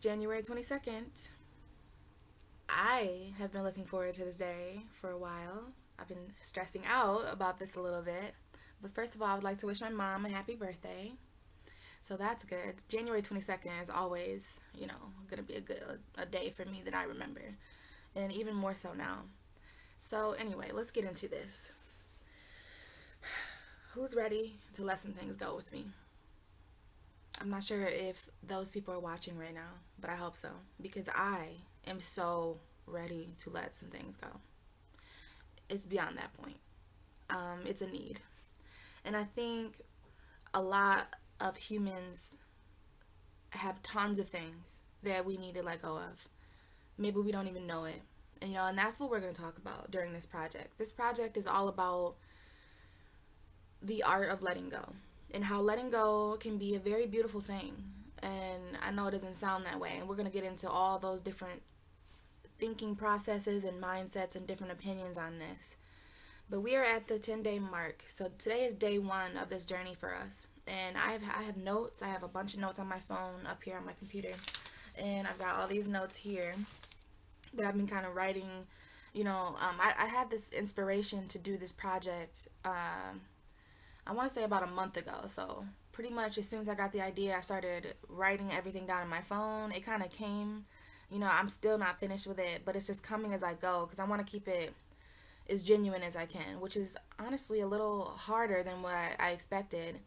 January 22nd. I have been looking forward to this day for a while. I've been stressing out about this a little bit. But first of all, I would like to wish my mom a happy birthday. So that's good. January 22nd is always, going to be a day for me that I remember. And even more so now. So anyway, let's get into this. Who's ready to let some things go with me? I'm not sure if those people are watching right now, but I hope so because I am so ready to let some things go. It's beyond that point. It's a need. And I think a lot of humans have tons of things that we need to let go of. Maybe we don't even know it. And that's what we're going to talk about during this project. This project is all about the art of letting go and how letting go can be a very beautiful thing. And I know it doesn't sound that way. And we're going to get into all those different thinking processes and mindsets and different opinions on this. But we are at the 10-day mark. So today is day one of this journey for us. And I have notes. I have a bunch of notes on my phone up here on my computer. And I've got all these notes here that I've been kind of writing. I had this inspiration to do this project, I want to say about a month ago. So pretty much as soon as I got the idea, I started writing everything down on my phone. It kind of came. I'm still not finished with it, but it's just coming as I go because I want to keep it as genuine as I can, which is honestly a little harder than what I expected.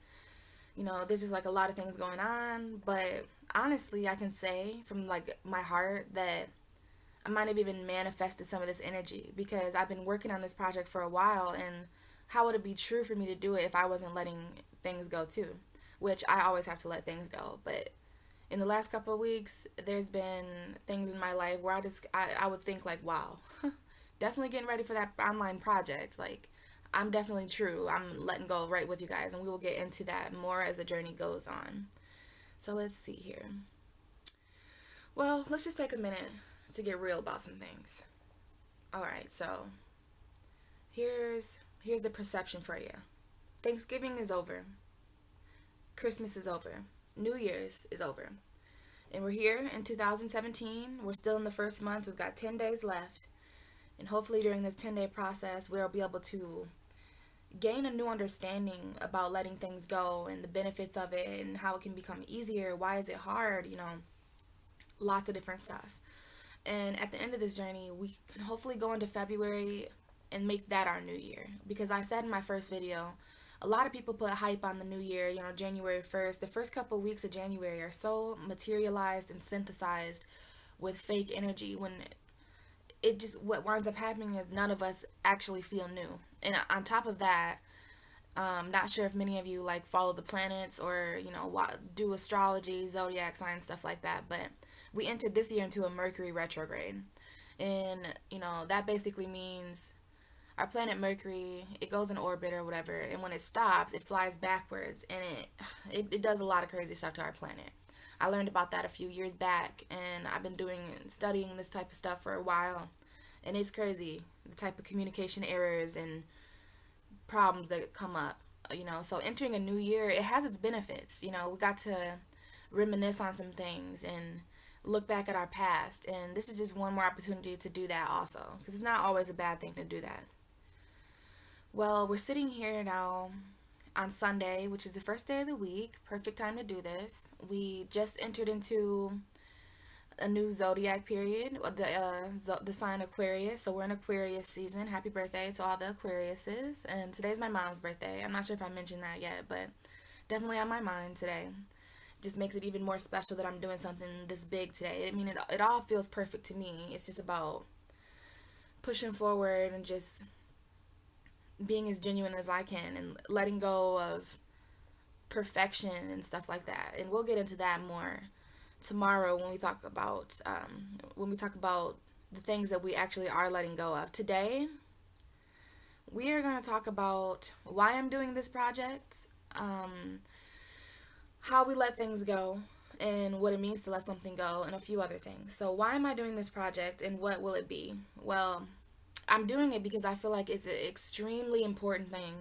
There's just like a lot of things going on, but honestly, I can say from like my heart that I might have even manifested some of this energy because I've been working on this project for a while, and how would it be true for me to do it if I wasn't letting things go too? Which I always have to let things go, but in the last couple of weeks, there's been things in my life where I would think like, wow, definitely getting ready for that online project. Like, I'm definitely true. I'm letting go right with you guys, and we will get into that more as the journey goes on. So let's see here. Well, let's just take a minute to get real about some things. All right, so here's the perception for you. Thanksgiving is over. Christmas is over. New Year's is over. And we're here in 2017. We're still in the first month. We've got 10 days left. And hopefully during this 10-day process, we'll be able to gain a new understanding about letting things go and the benefits of it and how it can become easier. Why is it hard? Lots of different stuff. And at the end of this journey, we can hopefully go into February and make that our new year. Because I said in my first video, a lot of people put hype on the new year, January 1st. The first couple of weeks of January are so materialized and synthesized with fake energy when what winds up happening is none of us actually feel new. And on top of that, not sure if many of you like follow the planets or, do astrology, zodiac signs, stuff like that. But we entered this year into a Mercury retrograde. And, that basically means our planet Mercury, it goes in orbit or whatever, and when it stops, it flies backwards, and it does a lot of crazy stuff to our planet. I learned about that a few years back, and I've been studying this type of stuff for a while, and it's crazy, the type of communication errors and problems that come up, So entering a new year, it has its benefits, we got to reminisce on some things and look back at our past, and this is just one more opportunity to do that also, because it's not always a bad thing to do that. Well, we're sitting here now on Sunday, which is the first day of the week. Perfect time to do this. We just entered into a new zodiac period, the sign Aquarius. So we're in Aquarius season. Happy birthday to all the Aquariuses. And today's my mom's birthday. I'm not sure if I mentioned that yet, but definitely on my mind today. Just makes it even more special that I'm doing something this big today. I mean, it all feels perfect to me. It's just about pushing forward and just being as genuine as I can and letting go of perfection and stuff like that. And we'll get into that more tomorrow when we talk about the things that we actually are letting go of. Today, we are going to talk about why I'm doing this project, how we let things go, and what it means to let something go, and a few other things. So why am I doing this project, and what will it be? Well, I'm doing it because I feel like it's an extremely important thing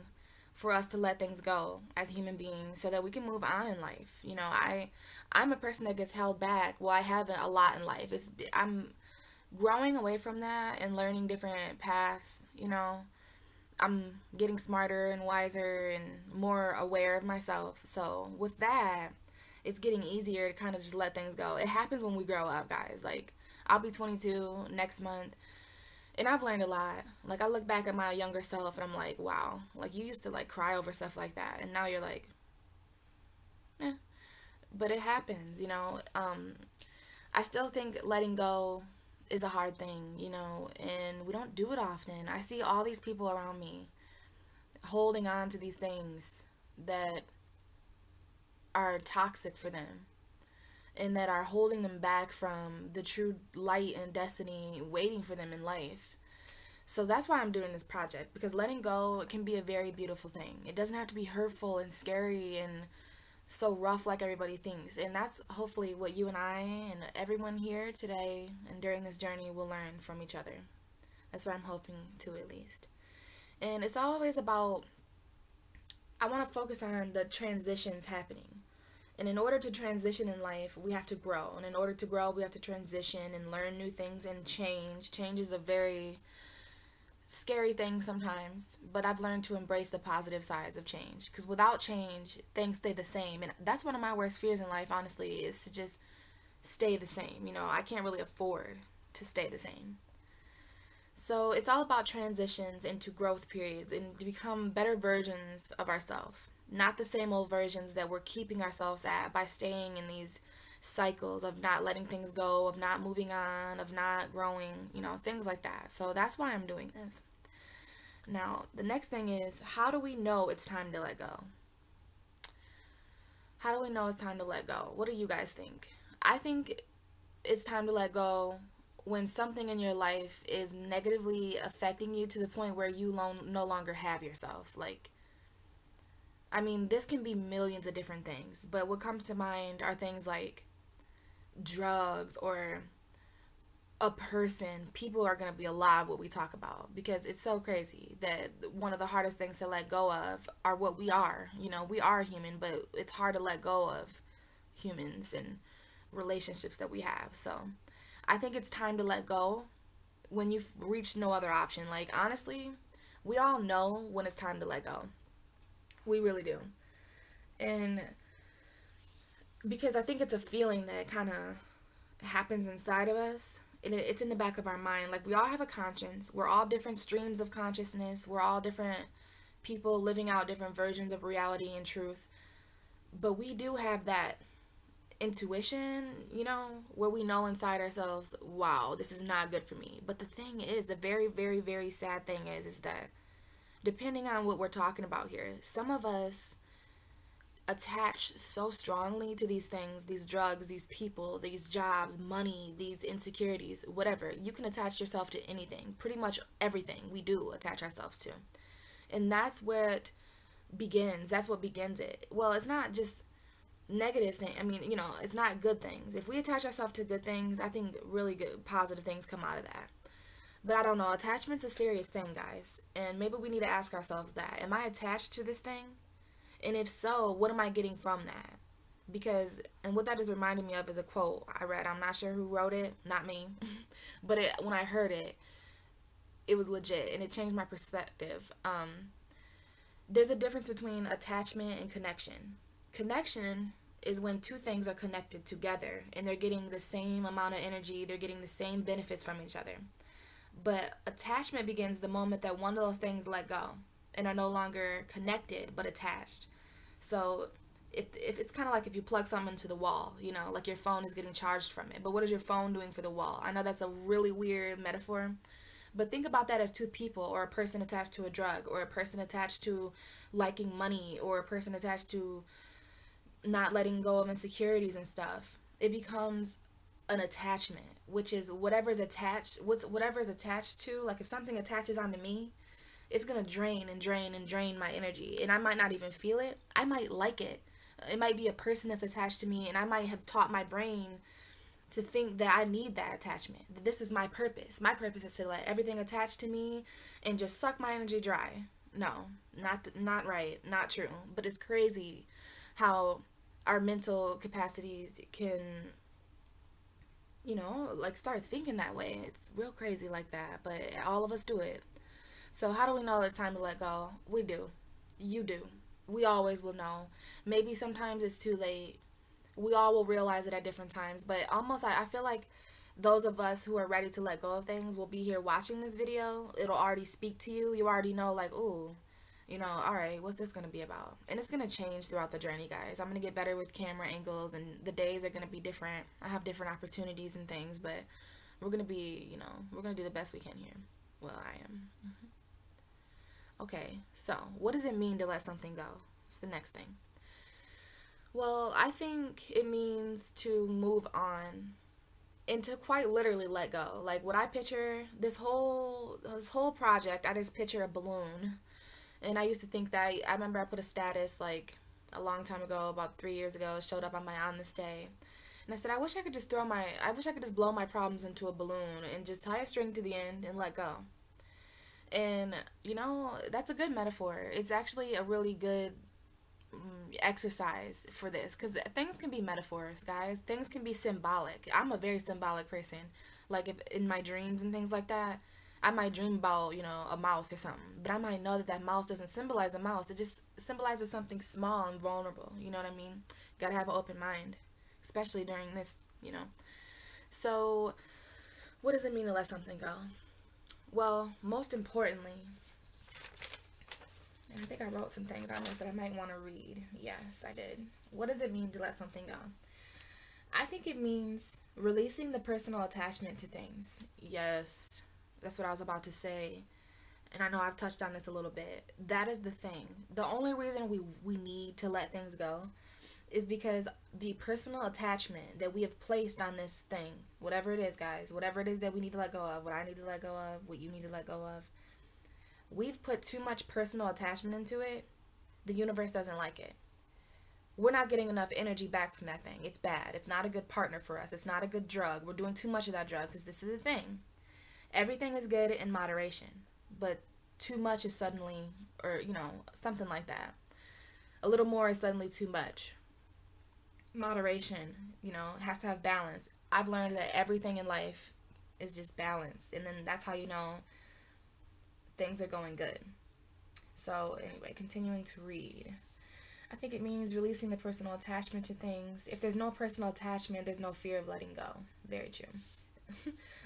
for us to let things go as human beings so that we can move on in life. You know, I'm a person that gets held back. Well, I haven't a lot in life. I'm growing away from that and learning different paths, you know. I'm getting smarter and wiser and more aware of myself. So, with that, it's getting easier to kind of just let things go. It happens when we grow up, guys. Like, I'll be 22 next month, and I've learned a lot. Like, I look back at my younger self and I'm like, wow, like, you used to like cry over stuff like that, and now you're like, eh. But it happens, you know. I still think letting go is a hard thing, you know, and we don't do it often. I see all these people around me holding on to these things that are toxic for them and that are holding them back from the true light and destiny waiting for them in life. So that's why I'm doing this project, because letting go can be a very beautiful thing. It doesn't have to be hurtful and scary and so rough like everybody thinks. And that's hopefully what you and I and everyone here today and during this journey will learn from each other. That's what I'm hoping to, at least. And it's always about, I want to focus on the transitions happening. And in order to transition in life, we have to grow. And in order to grow, we have to transition and learn new things and change. Change is a very scary thing sometimes, but I've learned to embrace the positive sides of change, because without change things stay the same, and that's one of my worst fears in life, honestly, is to just stay the same. You know, I can't really afford to stay the same. So it's all about transitions into growth periods and to become better versions of ourselves, not the same old versions that we're keeping ourselves at by staying in these cycles of not letting things go, of not moving on, of not growing, you know, things like that. So that's why I'm doing this. Now, the next thing is, how do we know it's time to let go? How do we know it's time to let go? What do you guys think? I think it's time to let go when something in your life is negatively affecting you to the point where you no longer have yourself. Like, I mean, this can be millions of different things, but what comes to mind are things like drugs or a person. People are going to be a lot of what we talk about, because it's so crazy that one of the hardest things to let go of are what we are. You know, we are human, but it's hard to let go of humans and relationships that we have. So I think it's time to let go when you've reached no other option. Like, honestly, we all know when it's time to let go. We really do. And because I think it's a feeling that kind of happens inside of us. And it's in the back of our mind. Like, we all have a conscience. We're all different streams of consciousness. We're all different people living out different versions of reality and truth. But we do have that intuition, you know, where we know inside ourselves, wow, this is not good for me. But the thing is, the very, very, very sad thing is that depending on what we're talking about here, some of us attach so strongly to these things, these drugs, these people, these jobs, money, these insecurities, whatever. You can attach yourself to anything. Pretty much everything we do attach ourselves to. And that's where it begins. That's what begins it. Well, it's not just negative thing. I mean, you know, it's not good things. If we attach ourselves to good things, I think really good positive things come out of that. But I don't know, attachment's a serious thing, guys. And maybe we need to ask ourselves that. Am I attached to this thing? And if so, what am I getting from that? Because, and what that is reminding me of is a quote I read. I'm not sure who wrote it, not me. But when I heard it, it was legit and it changed my perspective. There's a difference between attachment and connection. Connection is when two things are connected together and they're getting the same amount of energy, they're getting the same benefits from each other. But attachment begins the moment that one of those things let go and are no longer connected but attached. So if it's kind of like if you plug something into the wall, you know, like your phone is getting charged from it. But what is your phone doing for the wall? I know that's a really weird metaphor, but think about that as two people, or a person attached to a drug, or a person attached to liking money, or a person attached to not letting go of insecurities and stuff. It becomes an attachment, which is whatever is attached to. Like, if something attaches onto me, it's gonna drain and drain and drain my energy, and I might not even feel it. I might like it. It might be a person that's attached to me, and I might have taught my brain to think that I need that attachment, that this is my purpose. My purpose is to let everything attach to me and just suck my energy dry. No, not right, not true. But it's crazy how our mental capacities can, like start thinking that way. It's real crazy like that, but all of us do it. So how do we know it's time to let go? We do. You do. We always will know. Maybe sometimes it's too late. We all will realize it at different times, but almost I feel like those of us who are ready to let go of things will be here watching this video. It'll already speak to you. You already know, like, ooh, all right, what's this going to be about? And it's going to change throughout the journey, guys. I'm going to get better with camera angles, and the days are going to be different. I have different opportunities and things, but we're going to be, we're going to do the best we can here. Well, I am. Okay, so what does it mean to let something go? It's the next thing. Well, I think it means to move on and to quite literally let go. Like what I picture, this whole project, I just picture a balloon. And I used to think that I remember I put a status like a long time ago, about 3 years ago, it showed up on this day. And I said, I wish I could just blow my problems into a balloon and just tie a string to the end and let go. And, that's a good metaphor. It's actually a really good exercise for this because things can be metaphors, guys. Things can be symbolic. I'm a very symbolic person. Like if in my dreams and things like that, I might dream about, a mouse or something, but I might know that that mouse doesn't symbolize a mouse. It just symbolizes something small and vulnerable. You know what I mean? Gotta have an open mind, especially during this, So, what does it mean to let something go? Well, most importantly, and I think I wrote some things on this that I might want to read. Yes, I did. What does it mean to let something go? I think it means releasing the personal attachment to things. Yes, that's what I was about to say. And I know I've touched on this a little bit. That is the thing. The only reason we need to let things go is because the personal attachment that we have placed on this thing, whatever it is, guys, whatever it is that we need to let go of, what I need to let go of, what you need to let go of, we've put too much personal attachment into it. The universe doesn't like it. We're not getting enough energy back from that thing. It's bad. It's not a good partner for us. It's not a good drug. We're doing too much of that drug because this is the thing. Everything is good in moderation, but too much is suddenly, or, something like that. A little more is suddenly too much. Moderation, has to have balance. I've learned that everything in life is just balance, and then that's how you know things are going good. So, anyway, continuing to read. I think it means releasing the personal attachment to things. If there's no personal attachment, there's no fear of letting go. Very true.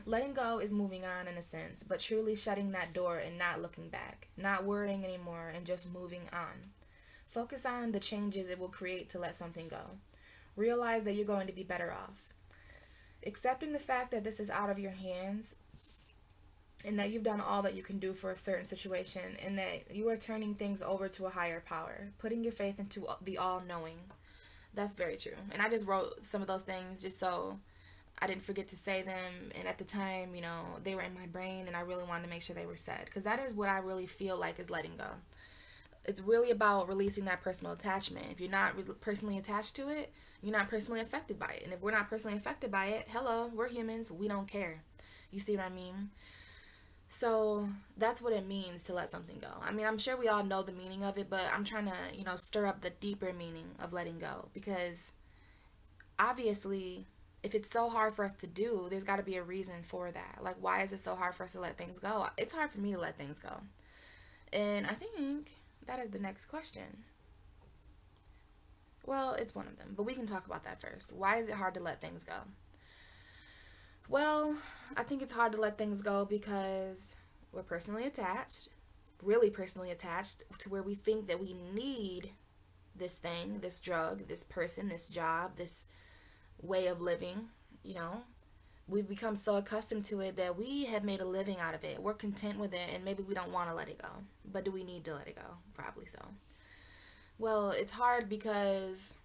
Letting go is moving on in a sense, but truly shutting that door and not looking back, not worrying anymore, and just moving on. Focus on the changes it will create to let something go. Realize that you're going to be better off. Accepting the fact that this is out of your hands and that you've done all that you can do for a certain situation and that you are turning things over to a higher power, putting your faith into the all-knowing. That's very true. And I just wrote some of those things just so I didn't forget to say them. And at the time, they were in my brain and I really wanted to make sure they were said because that is what I really feel like is letting go. It's really about releasing that personal attachment. If you're not personally attached to it, you're not personally affected by it. And if we're not personally affected by it, hello, we're humans. We don't care. You see what I mean? So that's what it means to let something go. I mean, I'm sure we all know the meaning of it, but I'm trying to, stir up the deeper meaning of letting go because obviously if it's so hard for us to do, there's got to be a reason for that. Like, why is it so hard for us to let things go? It's hard for me to let things go. And I think that is the next question. Well, it's one of them, but we can talk about that first. Why is it hard to let things go? Well, I think it's hard to let things go because we're personally attached, really personally attached, to where we think that we need this thing, this drug, this person, this job, this way of living, We've become so accustomed to it that we have made a living out of it. We're content with it, and maybe we don't want to let it go. But do we need to let it go? Probably so. Well, it's hard because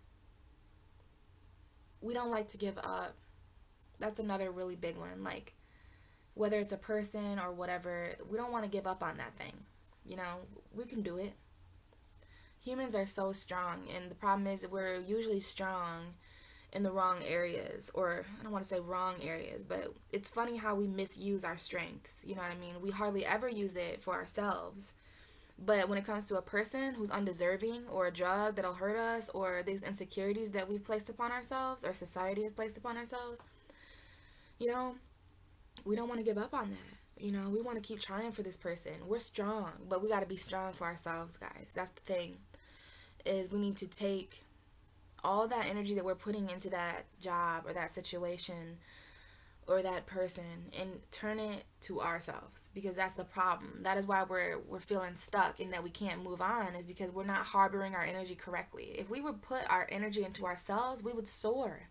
we don't like to give up. That's another really big one. Like, whether it's a person or whatever, we don't want to give up on that thing. We can do it. Humans are so strong, and the problem is that we're usually strong in the wrong areas, or I don't want to say wrong areas, but it's funny how we misuse our strengths. You know what I mean? We hardly ever use it for ourselves But when it comes to a person who's undeserving, or a drug that'll hurt us, or these insecurities that we've placed upon ourselves, or society has placed upon ourselves, you know, we don't want to give up on that. You know, we want to keep trying for this person. We're strong, but we got to be strong for ourselves, guys. That's the thing, is we need to take all that energy that we're putting into that job or that situation or that person and turn it to ourselves, because that's the problem. That is why we're feeling stuck and that we can't move on, is because we're not harboring our energy correctly. If we would put our energy into ourselves, we would soar.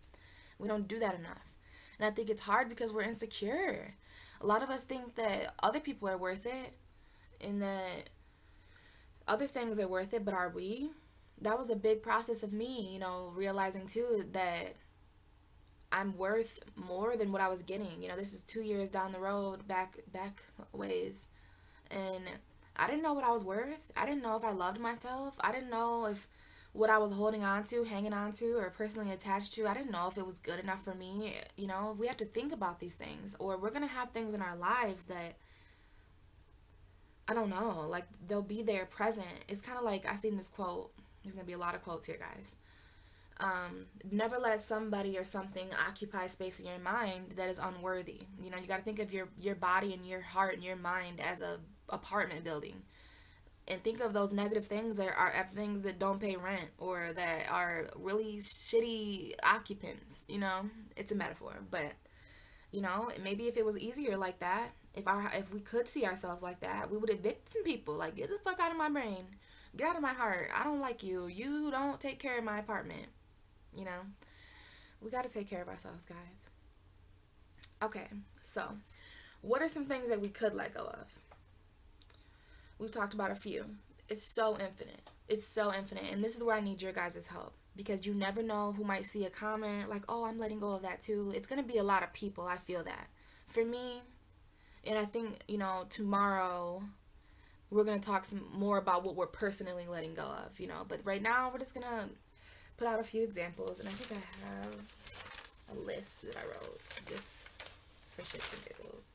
We don't do that enough. And I think it's hard because we're insecure. A lot of us think that other people are worth it and that other things are worth it, but are we? That was a big process of me, realizing too that I'm worth more than what I was getting. This is 2 years down the road, back ways. And I didn't know what I was worth. I didn't know if I loved myself. I didn't know if what I was holding on to, hanging on to, or personally attached to, I didn't know if it was good enough for me. We have to think about these things, or we're going to have things in our lives that, I don't know, like they'll be there present. It's kind of like, I seen this quote. There's going to be a lot of quotes here, guys. Never let somebody or something occupy space in your mind that is unworthy. You got to think of your body and your heart and your mind as a apartment building. And think of those negative things that are things that don't pay rent or that are really shitty occupants. It's a metaphor, but maybe if it was easier like that, if we could see ourselves like that, we would evict some people. Like, get the fuck out of my brain, get out of my heart. I don't like you. You don't take care of my apartment. We got to take care of ourselves, guys. Okay, so what are some things that we could let go of? We've talked about a few. It's so infinite. It's so infinite. And this is where I need your guys' help, because you never know who might see a comment like, oh, I'm letting go of that too. It's going to be a lot of people. I feel that. For me, and I think, tomorrow we're going to talk some more about what we're personally letting go of, But right now we're just going to put out a few examples. And I think I have a list that I wrote just for shits and giggles.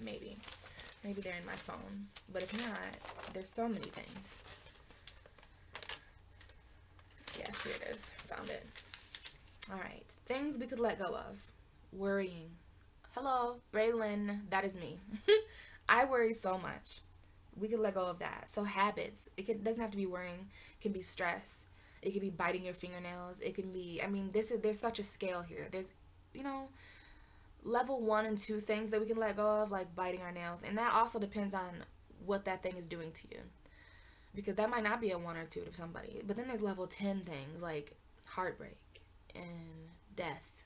Maybe they're in my phone, but if not, there's so many things. Yes, here it is. Found it. All right, things we could let go of. Worrying. Hello, Braylon, that is me. I worry so much. We could let go of that. So habits. Doesn't have to be worrying. It can be stress. It could be biting your fingernails. It can be, there's such a scale here. There's, level 1 and 2 things that we can let go of, like biting our nails. And that also depends on what that thing is doing to you. Because that might not be a 1 or 2 to somebody. But then there's level 10 things like heartbreak and death.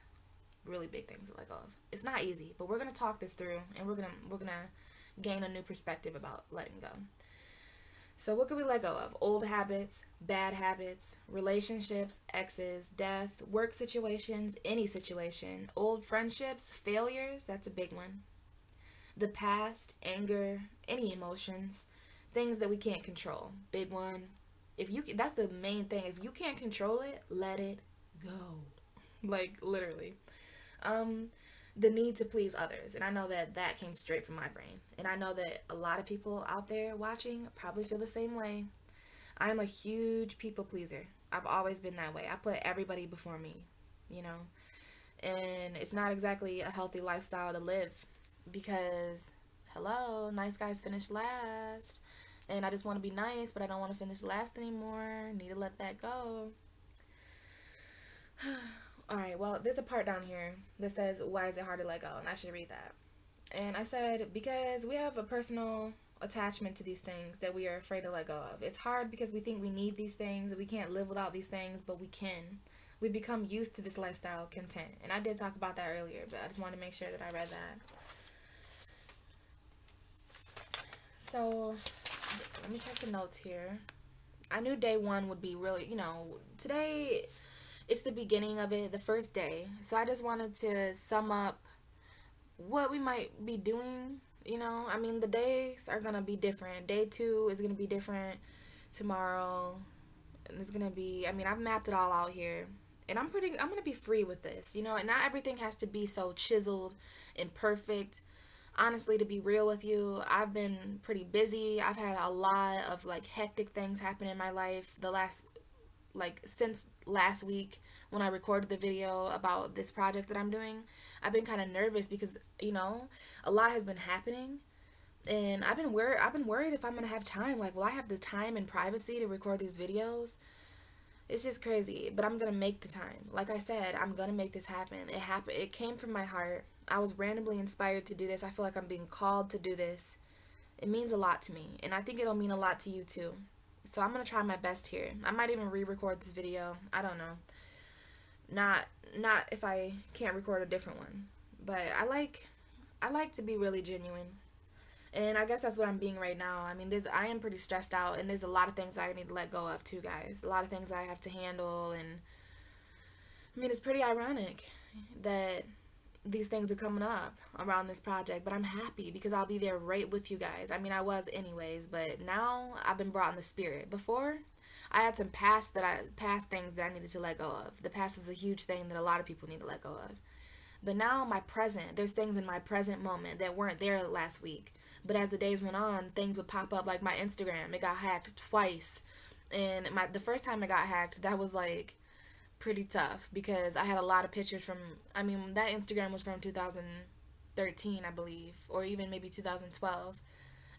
Really big things to let go of. It's not easy, but we're going to talk this through, and we're going to gain a new perspective about letting go. So what could we let go of? Old habits, bad habits, relationships, exes, death, work situations, any situation, old friendships, failures, that's a big one. The past, anger, any emotions, things that we can't control, big one. That's the main thing. If you can't control it, let it go. Like, literally. The need to please others. And I know that came straight from my brain. And I know that a lot of people out there watching probably feel the same way. I'm a huge people pleaser. I've always been that way. I put everybody before me, And it's not exactly a healthy lifestyle to live, because, hello, nice guys finish last. And I just want to be nice, but I don't want to finish last anymore. Need to let that go. Alright, well, there's a part down here that says, why is it hard to let go? And I should read that. And I said, because we have a personal attachment to these things that we are afraid to let go of. It's hard because we think we need these things, we can't live without these things, but we can. We become used to this lifestyle content. And I did talk about that earlier, but I just wanted to make sure that I read that. So, let me check the notes here. I knew day 1 would be really, today, it's the beginning of it, the first day. So I just wanted to sum up what we might be doing, the days are going to be different. Day 2 is going to be different tomorrow. And it's going to be, I've mapped it all out here. And I'm going to be free with this, and not everything has to be so chiseled and perfect. Honestly, to be real with you, I've been pretty busy. I've had a lot of like hectic things happen in my life the last, like, since last week when I recorded the video about this project that I'm doing. I've been kind of nervous because, a lot has been happening, and I've been worried if I'm going to have time. Like, will I have the time and privacy to record these videos? It's just crazy, but I'm gonna make the time. Like I said, I'm gonna make this happen. It happened. It came from my heart. I was randomly inspired to do this. I feel like I'm being called to do this. It means a lot to me, and I think it'll mean a lot to you too. So I'm gonna try my best here. I might even re-record this video. I don't know. Not not if I can't record a different one, but I like to be really genuine. And I guess that's what I'm being right now. I mean, I am pretty stressed out, and there's a lot of things that I need to let go of too, guys. A lot of things I have to handle, and I mean, it's pretty ironic that these things are coming up around this project, but I'm happy because I'll be there right with you guys. I mean, I was anyways, but now I've been brought in the spirit. Before, I had some past things that I needed to let go of. The past is a huge thing that a lot of people need to let go of. But now my present, there's things in my present moment that weren't there last week. But as the days went on, things would pop up, like my Instagram. It got hacked twice. And the first time it got hacked, that was like pretty tough because I had a lot of pictures from, I mean, that Instagram was from 2013, I believe, or even maybe 2012.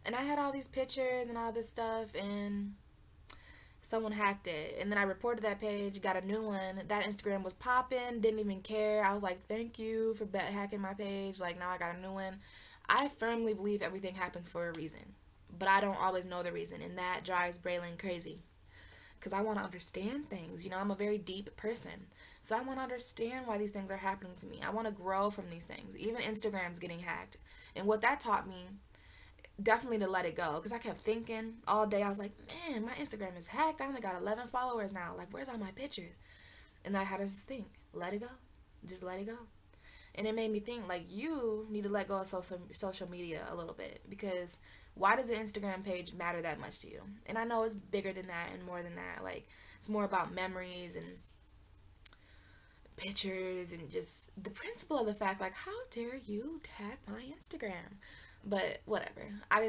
And I had all these pictures and all this stuff, and someone hacked it. And then I reported that page, got a new one. That Instagram was popping, didn't even care. I was like, thank you for hacking my page. Like, now I got a new one. I firmly believe everything happens for a reason, but I don't always know the reason, and that drives Braylon crazy because I want to understand things. I'm a very deep person, so I want to understand why these things are happening to me. I want to grow from these things. Even Instagram's getting hacked, and what that taught me, definitely to let it go, because I kept thinking all day. I was like, man, my Instagram is hacked. I only got 11 followers now. Like, where's all my pictures? And I had to just think, let it go. Just let it go. And it made me think, like, you need to let go of social media a little bit, because why does the Instagram page matter that much to you? And I know it's bigger than that and more than that. Like, it's more about memories and pictures and just the principle of the fact, like, how dare you tag my Instagram? But whatever. I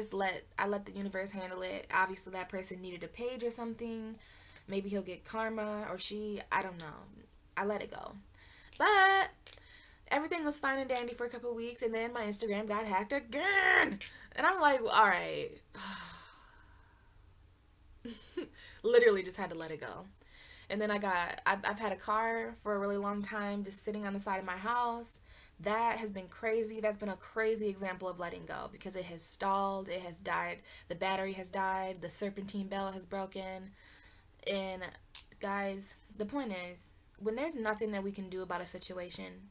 let the universe handle it. Obviously that person needed a page or something. Maybe he'll get karma, or she, I don't know. I let it go. But everything was fine and dandy for a couple of weeks, and then my Instagram got hacked again. And I'm like, all right. Literally just had to let it go. And then I've had a car for a really long time just sitting on the side of my house. That has been crazy. That's been a crazy example of letting go because it has stalled, it has died, the battery has died, the serpentine belt has broken. And guys, the point is, when there's nothing that we can do about a situation,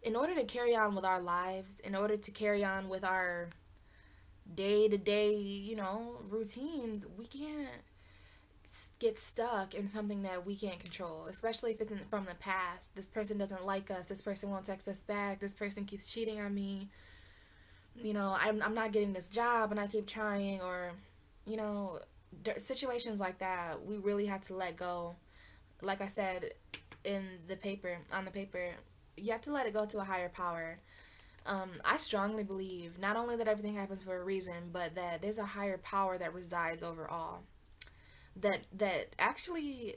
in order to carry on with our lives, in order to carry on with our day to day, routines, we can't get stuck in something that we can't control, especially if it's from the past. This person doesn't like us. This person won't text us back. This person keeps cheating on me. I'm not getting this job and I keep trying, or, situations like that, we really have to let go. Like I said on the paper, you have to let it go to a higher power. I strongly believe not only that everything happens for a reason, but that there's a higher power that resides over all. That actually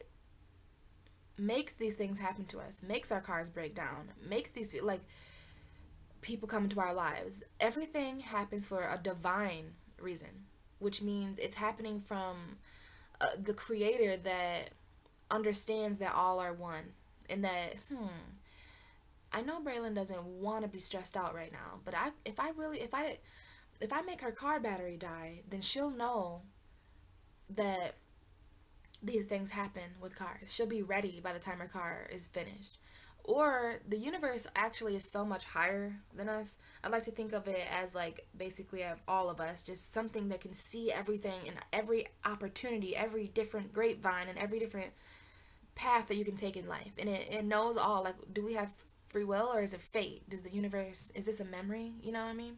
makes these things happen to us, makes our cars break down, makes these like people come into our lives. Everything happens for a divine reason, which means it's happening from the creator that understands that all are one, and that I know Braylon doesn't want to be stressed out right now, but if I make her car battery die, then she'll know that these things happen with cars. She'll be ready by the time her car is finished. Or the universe actually is so much higher than us. I like to think of it as like basically of all of us, just something that can see everything and every opportunity, every different grapevine and every different path that you can take in life. And it knows all. Like, do we have free will or is it fate? Does the universe, is this a memory? You know what I mean?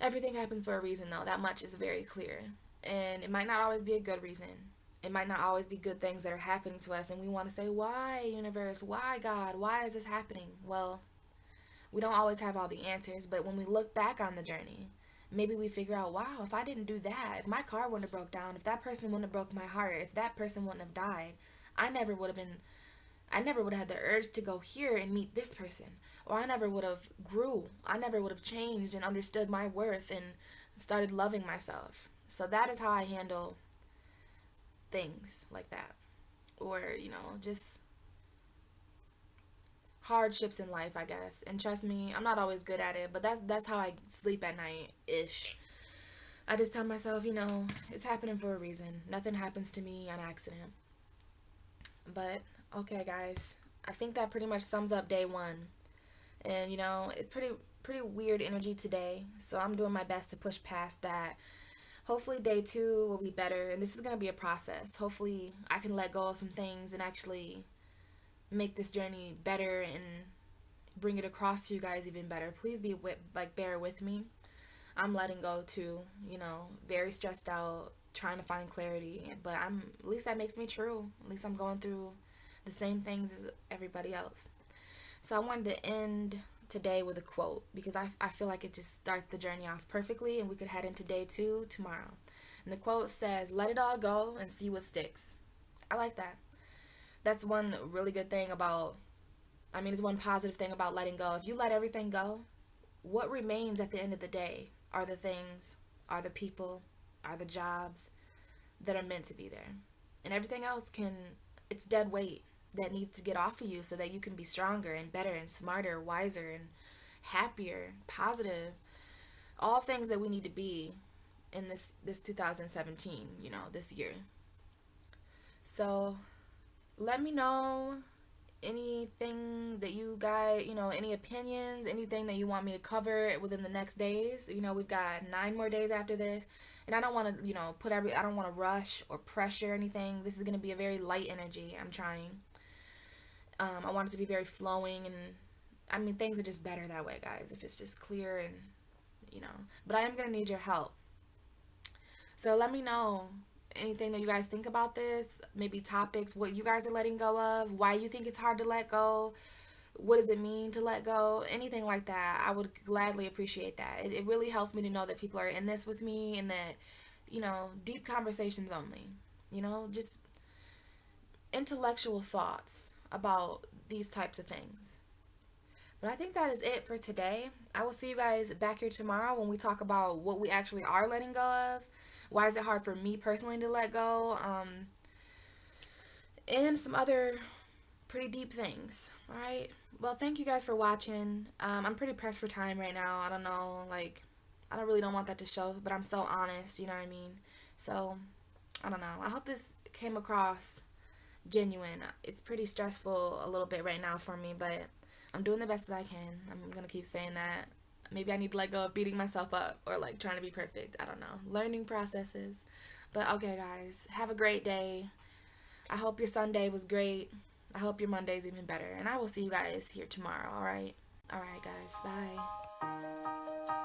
Everything happens for a reason though. That much is very clear. And it might not always be a good reason. It might not always be good things that are happening to us, and we want to say, why, universe? Why, God? Why is this happening? Well, We don't always have all the answers, but when we look back on the journey, maybe we figure out, wow, if I didn't do that, if my car wouldn't have broke down, if that person wouldn't have broke my heart, if that person wouldn't have died, I never would have been I never would have had the urge to go here and meet this person. Or I never would have grew. I never would have changed and understood my worth and started loving myself. So that is how I handle things like that. Or, just hardships in life, I guess. And trust me, I'm not always good at it, but that's how I sleep at night ish. I just tell myself, it's happening for a reason. Nothing happens to me on accident. But okay, guys, I think that pretty much sums up day one. And it's pretty weird energy today, so I'm doing my best to push past that. Hopefully day two will be better, and this is going to be a process. Hopefully I can let go of some things and actually make this journey better and bring it across to you guys even better. Please bear with me. I'm letting go too, very stressed out, trying to find clarity, but at least that makes me true. At least I'm going through the same things as everybody else. So I wanted to end today with a quote because I feel like it just starts the journey off perfectly, and we could head into day two tomorrow. And the quote says, "Let it all go and see what sticks." I like that. That's one really good thing it's one positive thing about letting go. If you let everything go, what remains at the end of the day are the things, are the people, are the jobs that are meant to be there. And everything else it's dead weight that needs to get off of you so that you can be stronger and better and smarter, wiser and happier, positive. All things that we need to be in this 2017, this year. So let me know anything that you guys, any opinions, anything that you want me to cover within the next days. We've got 9 more days after this. And I don't want to, I don't want to rush or pressure anything. This is going to be a very light energy. I'm trying. I want it to be very flowing, and things are just better that way, guys, if it's just clear and, but I am going to need your help. So let me know anything that you guys think about this, maybe topics, what you guys are letting go of, why you think it's hard to let go, what does it mean to let go, anything like that. I would gladly appreciate that. It really helps me to know that people are in this with me and that, deep conversations only, just intellectual thoughts about these types of things. But I think that is it for today. I will see you guys back here tomorrow when we talk about what we actually are letting go of. Why is it hard for me personally to let go? And some other pretty deep things. All right. Well, thank you guys for watching. I'm pretty pressed for time right now. I don't know, I don't want that to show, but I'm so honest, you know what I mean? So, I don't know. I hope this came across genuine. It's pretty stressful a little bit right now for me, but I'm doing the best that I can. I'm gonna keep saying that. Maybe I need to let go of beating myself up or trying to be perfect. I don't know. Learning processes. But okay, guys, have a great day. I hope your Sunday was great. I hope your Monday's even better. And I will see you guys here tomorrow, all right? All right, guys. Bye.